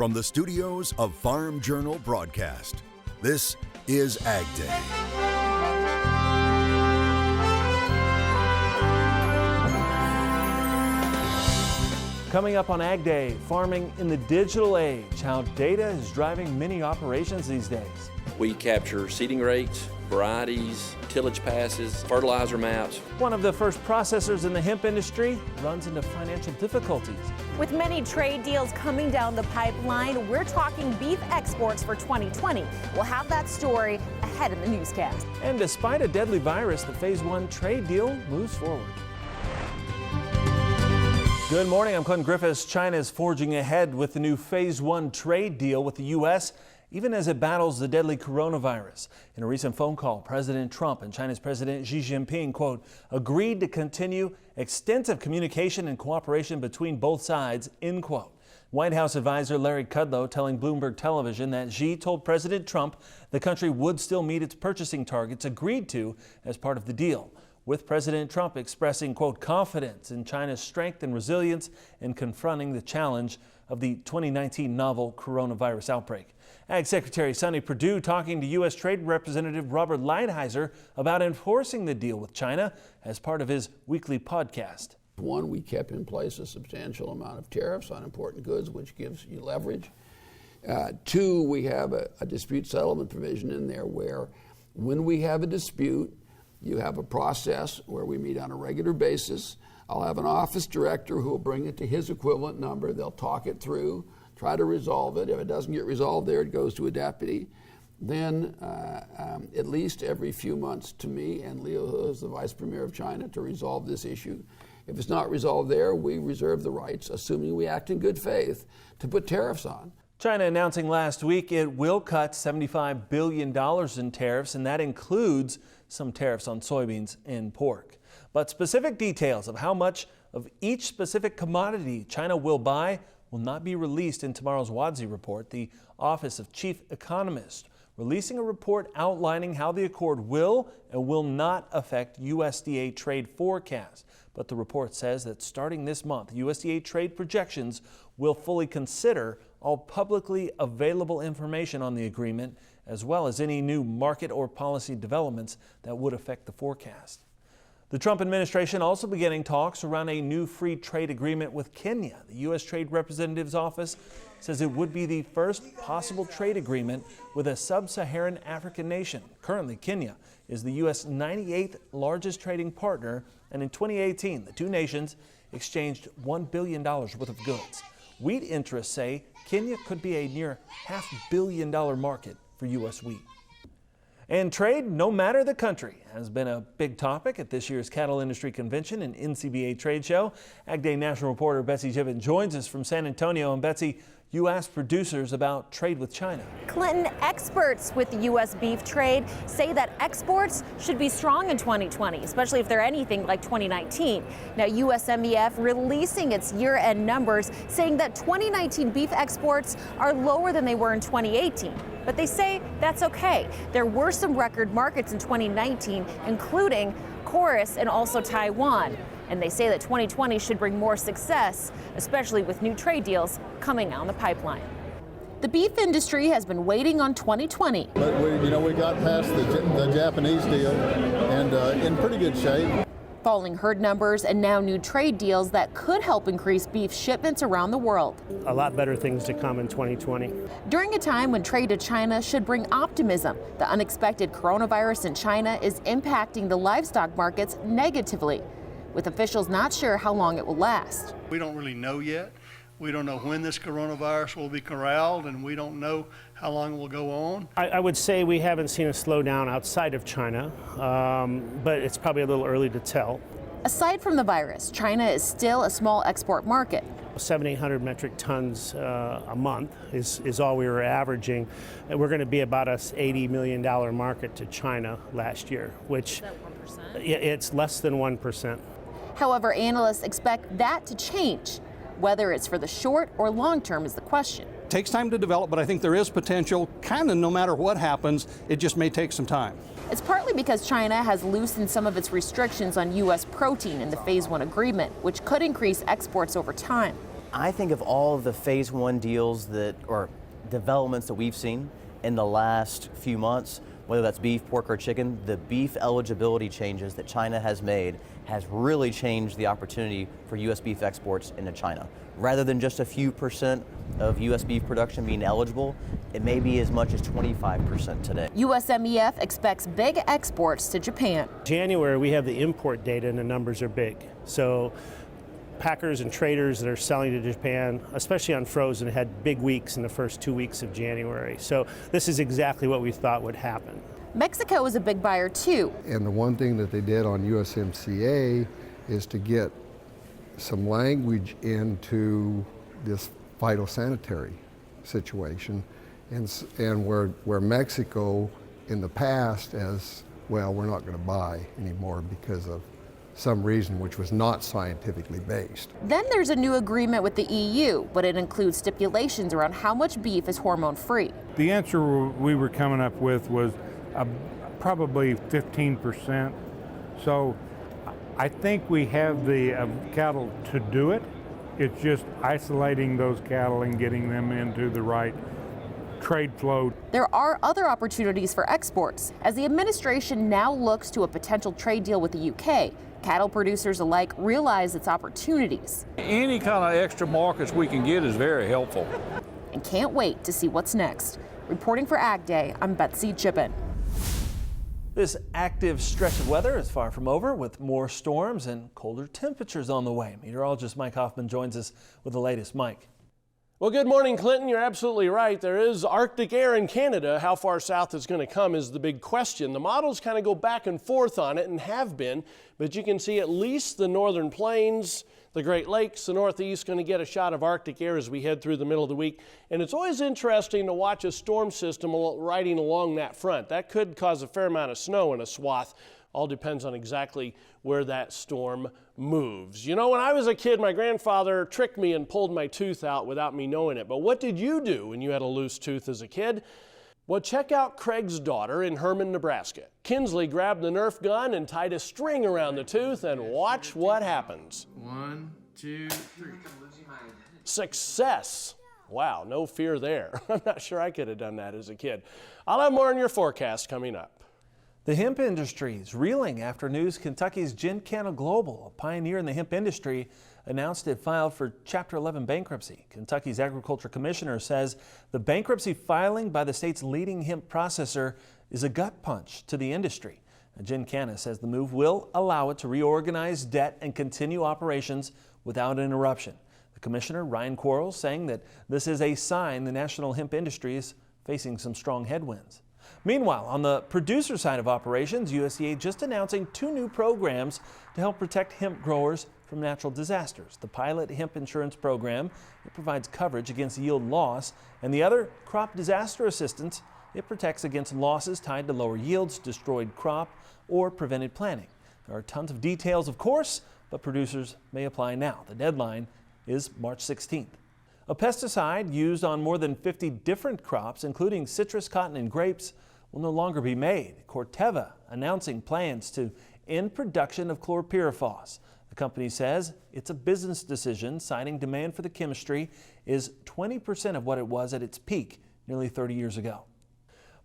From the studios of Farm Journal Broadcast, this is AgDay. Coming up on AgDay, farming in the digital age, how data is driving many operations these days. We capture seeding rates, varieties, tillage passes, fertilizer maps. One of the first processors in the hemp industry runs into financial difficulties. With many trade deals coming down the pipeline, we're talking beef exports for 2020. We'll have that story ahead in the newscast. And despite a deadly virus, the Phase 1 trade deal moves forward. Good morning, I'm Clinton Griffiths. China is forging ahead with the new Phase 1 trade deal with the U.S., even as it battles the deadly coronavirus. In a recent phone call, President Trump and China's President Xi Jinping, quote, agreed to continue extensive communication and cooperation between both sides, end quote. White House advisor Larry Kudlow telling Bloomberg Television that Xi told President Trump the country would still meet its purchasing targets agreed to as part of the deal, with President Trump expressing, quote, confidence in China's strength and resilience in confronting the challenge of the 2019 novel coronavirus outbreak. Ag Secretary Sonny Perdue talking to U.S. Trade Representative Robert Lighthizer about enforcing the deal with China as part of his weekly podcast. One, we kept in place a substantial amount of tariffs on important goods, which gives you leverage. Two, we have a dispute settlement provision in there where when we have a dispute, you have a process where we meet on a regular basis. I'll have an office director who will bring it to his equivalent number. They'll talk it through, try to resolve it. If it doesn't get resolved there, it goes to a deputy. Then at least every few months to me and Liu He, is the vice premier of China, to resolve this issue. If it's not resolved there, we reserve the rights, assuming we act in good faith, to put tariffs on. China announcing last week it will cut $75 billion in tariffs, and that includes some tariffs on soybeans and pork. But specific details of how much of each specific commodity China will buy will not be released in tomorrow's WASDE report. The Office of Chief Economist releasing a report outlining how the accord will and will not affect USDA trade forecasts. But the report says that starting this month, USDA trade projections will fully consider all publicly available information on the agreement, as well as any new market or policy developments that would affect the forecast. The Trump administration also beginning talks around a new free trade agreement with Kenya. The U.S. Trade Representative's office says it would be the first possible trade agreement with a sub-Saharan African nation. Currently, Kenya is the U.S. 98th largest trading partner, and in 2018, the two nations exchanged $1 billion worth of goods. Wheat interests say Kenya could be a near $500 million market for U.S. wheat. And trade, no matter the country, has been a big topic at this year's Cattle Industry Convention and NCBA Trade Show. AgDay national reporter Betsy Jibbett joins us from San Antonio. And Betsy, you asked producers about trade with China. Clinton, experts with the U.S. beef trade say that exports should be strong in 2020, especially if they're anything like 2019. Now, USMEF releasing its year-end numbers, saying that 2019 beef exports are lower than they were in 2018. But they say that's okay. There were some record markets in 2019, including Chorus and also Taiwan. And they say that 2020 should bring more success, especially with new trade deals coming down the pipeline. The beef industry has been waiting on 2020. But we got past the Japanese deal and in pretty good shape. Falling herd numbers and now new trade deals that could help increase beef shipments around the world. A lot better things to come in 2020. During a time when trade to China should bring optimism, the unexpected coronavirus in China is impacting the livestock markets negatively, with officials not sure how long it will last. We don't really know yet. We don't know when this coronavirus will be corralled, and we don't know how long it will go on. I would say we haven't seen a slowdown outside of China, but it's probably a little early to tell. Aside from the virus, China is still a small export market. 700-800 metric tons a month is all we were averaging. And we're going to be about a $80 million market to China last year, which is that 1%? It's less than 1%. However, analysts expect that to change. Whether it's for the short or long term is the question. It takes time to develop, but I think there is potential. Kind of no matter what happens, it just may take some time. It's partly because China has loosened some of its restrictions on U.S. protein in the Phase 1 agreement, which could increase exports over time. I think of all of the phase 1 deals or developments that we've seen in the last few months, whether that's beef, pork, or chicken, the beef eligibility changes that China has made has really changed the opportunity for U.S. beef exports into China. Rather than just a few % of U.S. beef production being eligible, it may be as much as 25% today. USMEF expects big exports to Japan. January, we have the import data and the numbers are big. So packers and traders that are selling to Japan, especially on frozen, had big weeks in the first 2 weeks of January. So this is exactly what we thought would happen. Mexico is a big buyer too. And the one thing that they did on USMCA is to get some language into this phytosanitary situation, and where Mexico in the past as well, we're not going to buy anymore because of some reason which was not scientifically based. Then there's a new agreement with the EU, but it includes stipulations around how much beef is hormone-free. The answer we were coming up with was probably 15%. So I think we have the cattle to do it. It's just isolating those cattle and getting them into the right trade flow. There are other opportunities for exports. As the administration now looks to a potential trade deal with the UK, cattle producers alike realize its opportunities. Any kind of extra markets we can get is very helpful. And can't wait to see what's next. Reporting for AgDay, I'm Betsy Chippen. This active stretch of weather is far from over, with more storms and colder temperatures on the way. Meteorologist Mike Hoffman joins us with the latest. Mike. Well, good morning, Clinton. You're absolutely right. There is Arctic air in Canada. How far south it's going to come is the big question. The models kind of go back and forth on it and have been, but you can see at least the northern plains, the Great Lakes, the Northeast going to get a shot of Arctic air as we head through the middle of the week. And it's always interesting to watch a storm system riding along that front. That could cause a fair amount of snow in a swath. All depends on exactly where that storm moves. You know, when I was a kid, my grandfather tricked me and pulled my tooth out without me knowing it. But what did you do when you had a loose tooth as a kid? Well, check out Craig's daughter in Herman, Nebraska. Kinsley grabbed the Nerf gun and tied a string around the tooth, and watch what happens. 1, 2, 3. Success. Wow, no fear there. I'm not sure I could have done that as a kid. I'll have more in your forecast coming up. The hemp industry is reeling after news Kentucky's Gincana Global, a pioneer in the hemp industry, announced it filed for Chapter 11 bankruptcy. Kentucky's agriculture commissioner says the bankruptcy filing by the state's leading hemp processor is a gut punch to the industry. Gincana says the move will allow it to reorganize debt and continue operations without interruption. The commissioner, Ryan Quarles, saying that this is a sign the national hemp industry is facing some strong headwinds. Meanwhile, on the producer side of operations, USDA just announcing 2 new programs to help protect hemp growers from natural disasters. The pilot hemp insurance program, it provides coverage against yield loss, and the other, crop disaster assistance, it protects against losses tied to lower yields, destroyed crop, or prevented planting. There are tons of details, of course, but producers may apply now. The deadline is March 16th. A pesticide used on more than 50 different crops, including citrus, cotton, and grapes, will no longer be made. Corteva announcing plans to end production of chlorpyrifos. The company says it's a business decision, citing demand for the chemistry is 20% of what it was at its peak nearly 30 years ago.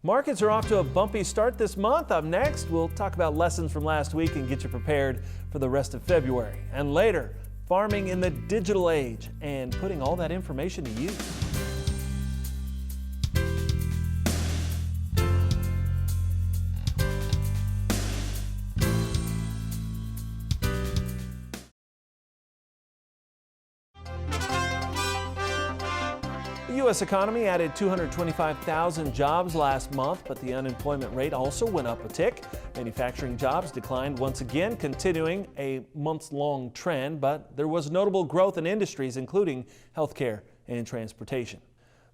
Markets are off to a bumpy start this month. Up next, we'll talk about lessons from last week and get you prepared for the rest of February. And later, farming in the digital age and putting all that information to use. The U.S. economy added 225,000 jobs last month, but the unemployment rate also went up a tick. Manufacturing jobs declined once again, continuing a months-long trend, but there was notable growth in industries including healthcare and transportation.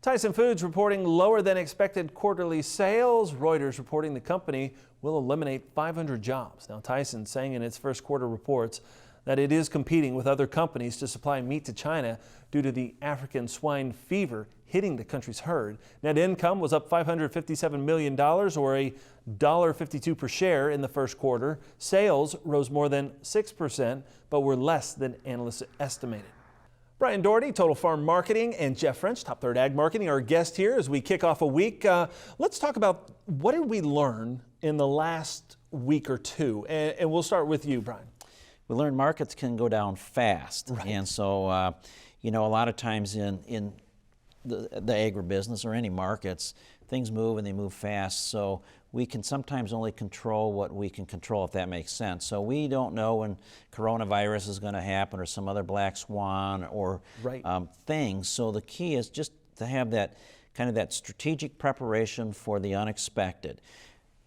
Tyson Foods reporting lower than expected quarterly sales. Reuters reporting the company will eliminate 500 jobs. Now, Tyson saying in its first quarter reports that it is competing with other companies to supply meat to China due to the African swine fever hitting the country's herd. Net income was up $557 million, or $1.52 per share in the first quarter. Sales rose more than 6%, but were less than analysts estimated. Brian Doherty, Total Farm Marketing, and Jeff French, Top Third Ag Marketing, our guest here as we kick off a week. Let's talk about what did we learn in the last week or two, and we'll start with you, Brian. We learned markets can go down fast, right. And so you know, a lot of times in the agribusiness or any markets, things move and they move fast. So we can sometimes only control what we can control, if that makes sense. So we don't know when coronavirus is going to happen or some other black swan or things. So the key is just to have that kind of that strategic preparation for the unexpected.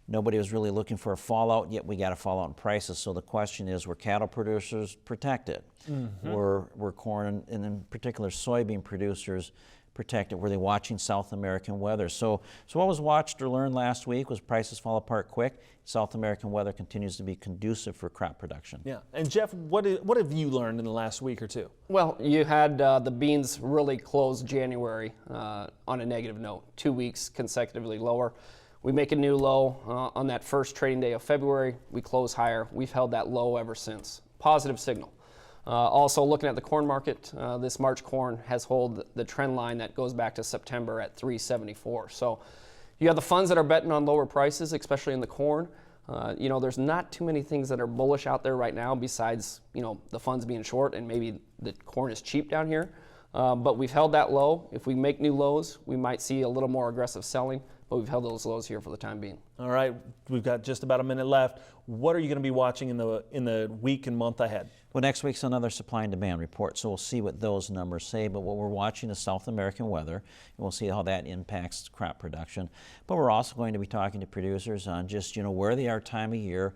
Nobody was really looking for a fallout, yet we got a fallout in prices. So the question is, were cattle producers protected? Mm-hmm. Were corn and in particular soybean producers protected? Were they watching South American weather? So what was watched or learned last week was prices fall apart quick. South American weather continues to be conducive for crop production. Yeah, and Jeff, what have you learned in the last week or two? Well, you had the beans really close January on a negative note, 2 weeks consecutively lower. We make a new low on that first trading day of February. We close higher. We've held that low ever since. Positive signal. Also looking at the corn market, this March corn has held the trend line that goes back to September at 374. So you have the funds that are betting on lower prices, especially in the corn. You know, there's not too many things that are bullish out there right now besides, you know, the funds being short and maybe the corn is cheap down here. But we've held that low. If we make new lows, we might see a little more aggressive selling, but we've held those lows here for the time being. All right, we've got just about a minute left. What are you going to be watching in the week and month ahead? Well, next week's another supply and demand report, so we'll see what those numbers say. But what we're watching is South American weather, and we'll see how that impacts crop production. But we're also going to be talking to producers on just, you know, where they are time of year,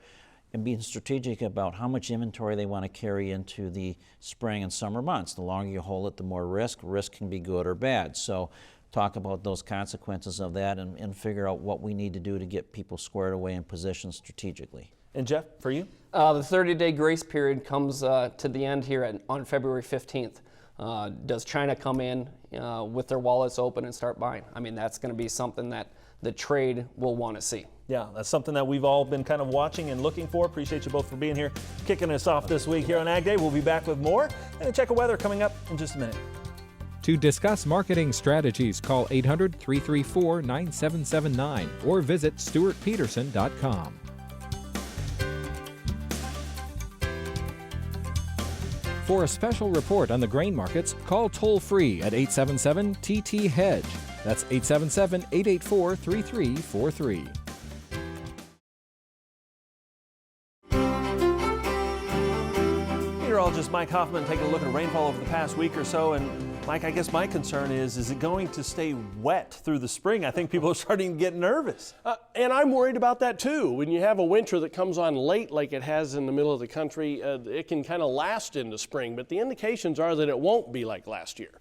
and being strategic about how much inventory they want to carry into the spring and summer months. The longer you hold it, the more risk. Risk can be good or bad. So talk about those consequences of that and figure out what we need to do to get people squared away and positioned strategically. And Jeff, for you? The 30-day grace period comes to the end here on February 15th. Does China come in with their wallets open and start buying? I mean, that's going to be something that the trade will want to see. Yeah, that's something that we've all been kind of watching and looking for. Appreciate you both for being here, kicking us off this week here on Ag Day. We'll be back with more and a check of weather coming up in just a minute. To discuss marketing strategies, call 800-334-9779 or visit stewartpeterson.com. For a special report on the grain markets, call toll-free at 877-TT-HEDGE. That's 877-884-3343. Meteorologist Mike Hoffman taking a look at rainfall over the past week or so. And Mike, I guess my concern is it going to stay wet through the spring? I think people are starting to get nervous. And I'm worried about that too. When you have a winter that comes on late like it has in the middle of the country, it can kind of last into spring. But the indications are that it won't be like last year.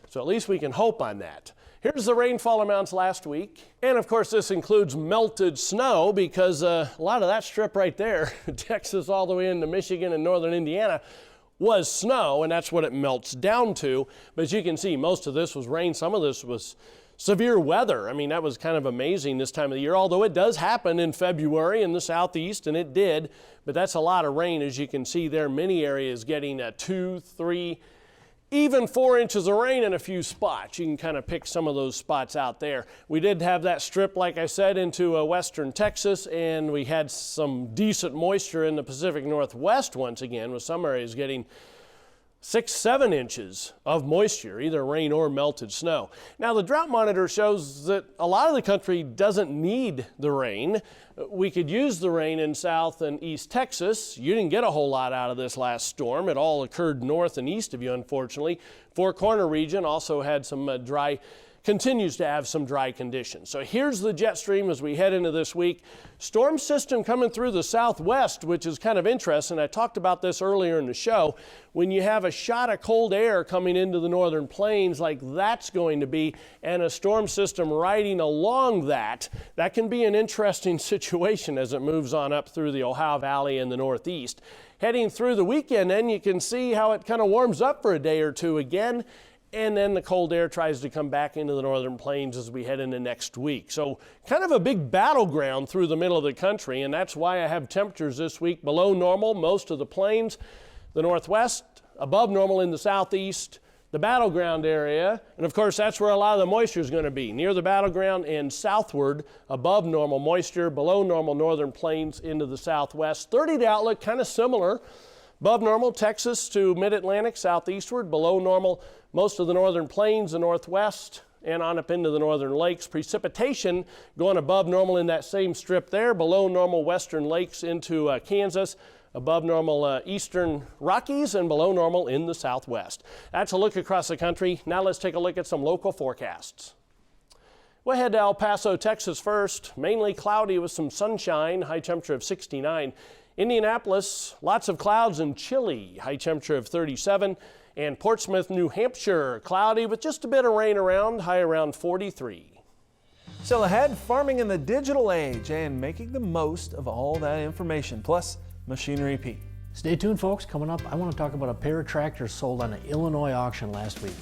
So at least we can hope on that. Here's the rainfall amounts last week. And of course, this includes melted snow because a lot of that strip right there, Texas all the way into Michigan and northern Indiana, was snow, and that's what it melts down to. But as you can see, most of this was rain. Some of this was severe weather. I mean, that was kind of amazing this time of the year, although it does happen in February in the southeast, and it did. But that's a lot of rain, as you can see there. Many areas getting 2, 3, even 4 inches of rain in a few spots. You can kind of pick some of those spots out there. We did have that strip, like I said, into western Texas, and we had some decent moisture in the Pacific Northwest once again, with some areas getting 6, 7 inches of moisture, either rain or melted snow. Now, the drought monitor shows that a lot of the country doesn't need the rain. We could use the rain in South and East Texas. You didn't get a whole lot out of this last storm. It all occurred north and east of you, unfortunately. Four Corner region also had some continues to have some dry conditions. So here's the jet stream as we head into this week. Storm system coming through the southwest, which is kind of interesting. I talked about this earlier in the show. When you have a shot of cold air coming into the northern plains like that's going to be, and a storm system riding along that can be an interesting situation as it moves on up through the Ohio Valley in the northeast. Heading through the weekend, then you can see how it kind of warms up for a day or two again. And then the cold air tries to come back into the northern plains as we head into next week. So kind of a big battleground through the middle of the country, and that's why I have temperatures this week below normal, most of the plains, the northwest, above normal in the southeast, the battleground area, and of course that's where a lot of the moisture is going to be, near the battleground and southward, above normal moisture, below normal northern plains into the southwest. 30-day outlook kind of similar. Above normal Texas to mid-Atlantic, southeastward, below normal most of the northern plains, the northwest, and on up into the northern lakes. Precipitation going above normal in that same strip there, below normal western lakes into Kansas, above normal eastern Rockies, and below normal in the southwest. That's a look across the country. Now let's take a look at some local forecasts. We'll head to El Paso, Texas first. Mainly cloudy with some sunshine, high temperature of 69. Indianapolis, lots of clouds and chilly, high temperature of 37. And Portsmouth, New Hampshire, cloudy with just a bit of rain around, high around 43. Still ahead, farming in the digital age and making the most of all that information, plus Machinery Pete. Stay tuned, folks. Coming up, I want to talk about a pair of tractors sold on an Illinois auction last week.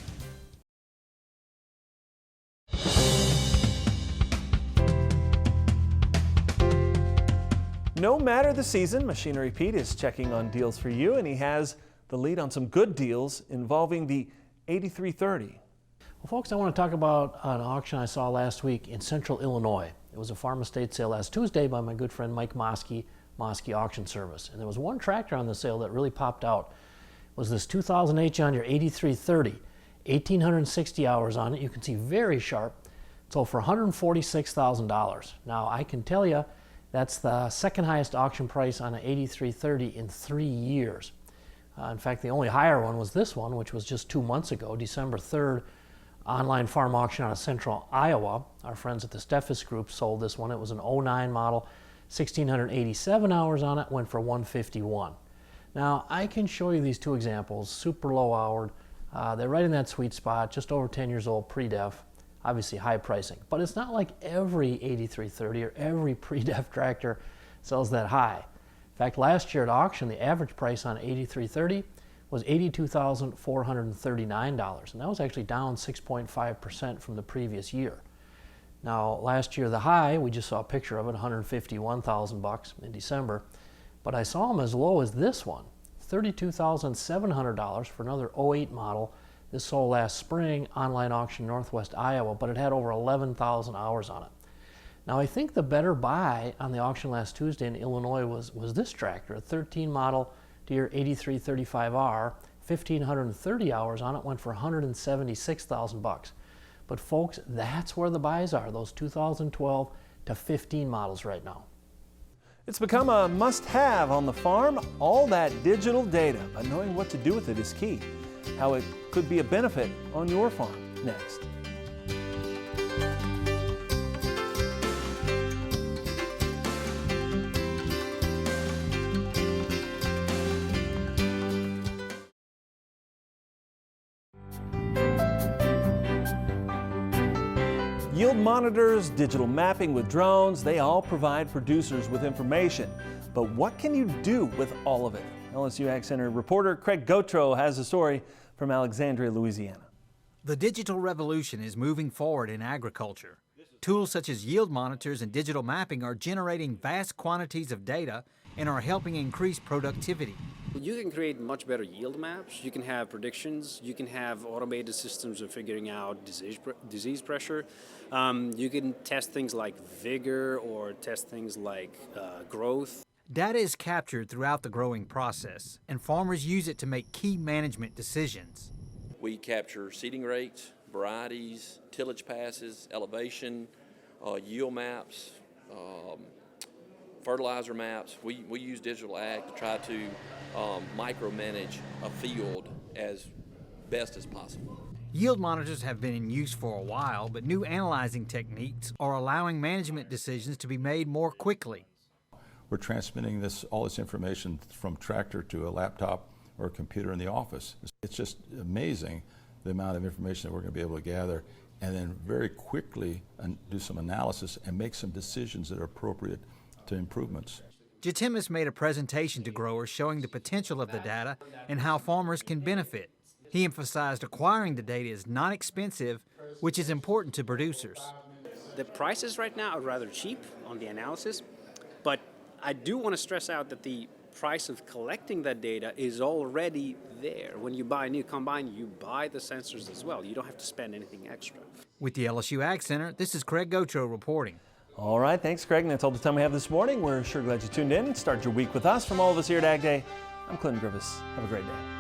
No matter the season, Machinery Pete is checking on deals for you, and he has the lead on some good deals involving the 8330. Well, folks, I want to talk about an auction I saw last week in central Illinois. It was a farm estate sale last Tuesday by my good friend Mike Moskey Auction Service. And there was one tractor on the sale that really popped out. It was this 2008 John Deere 8330, 1,860 hours on it. You can see very sharp. It sold for $146,000. Now, I can tell you that's the second highest auction price on an 8330 in 3 years. In fact, the only higher one was this one, which was just 2 months ago, December 3rd, online farm auction out of central Iowa. Our friends at the Steffes Group sold this one. It was an 09 model, 1,687 hours on it, went for $151. Now, I can show you these two examples, super low houred. They're right in that sweet spot, just over 10 years old, pre-def, obviously high pricing. But it's not like every 8330 or every pre-def tractor sells that high. In fact, last year at auction, the average price on 8330 was $82,439, and that was actually down 6.5% from the previous year. Now, last year, the high, we just saw a picture of it, $151,000 in December, but I saw them as low as this one, $32,700 for another 08 model. This sold last spring, online auction, Northwest Iowa, but it had over 11,000 hours on it. Now, I think the better buy on the auction last Tuesday in Illinois was this tractor, a 13 model Deere 8335R, 1,530 hours on it, went for $176,000. But folks, that's where the buys are, those 2012 to 15 models right now. It's become a must-have on the farm, all that digital data, but knowing what to do with it is key. How it could be a benefit on your farm, next. Yield monitors, digital mapping with drones, they all provide producers with information. But what can you do with all of it? LSU Ag Center reporter Craig Gautreaux has a story from Alexandria, Louisiana. The digital revolution is moving forward in agriculture. Tools such as yield monitors and digital mapping are generating vast quantities of data and are helping increase productivity. You can create much better yield maps. You can have predictions. You can have automated systems of figuring out disease pressure. You can test things like vigor or test things like growth. Data is captured throughout the growing process, and farmers use it to make key management decisions. We capture seeding rates, varieties, tillage passes, elevation, yield maps, fertilizer maps. We use digital ag to try to micromanage a field as best as possible. Yield monitors have been in use for a while, but new analyzing techniques are allowing management decisions to be made more quickly. We're transmitting all this information from tractor to a laptop or a computer in the office. It's just amazing the amount of information that we're going to be able to gather and then very quickly do some analysis and make some decisions that are appropriate to improvements. Jatimus made a presentation to growers showing the potential of the data and how farmers can benefit. He emphasized acquiring the data is not expensive, which is important to producers. The prices right now are rather cheap on the analysis, but I do want to stress out that the price of collecting that data is already there. When you buy a new combine, you buy the sensors as well. You don't have to spend anything extra. With the LSU Ag Center, this is Craig Gocho reporting. All right, thanks, Craig. And that's all the time we have this morning. We're sure glad you tuned in. Start your week with us. From all of us here at AgDay, I'm Clinton Griffiths. Have a great day.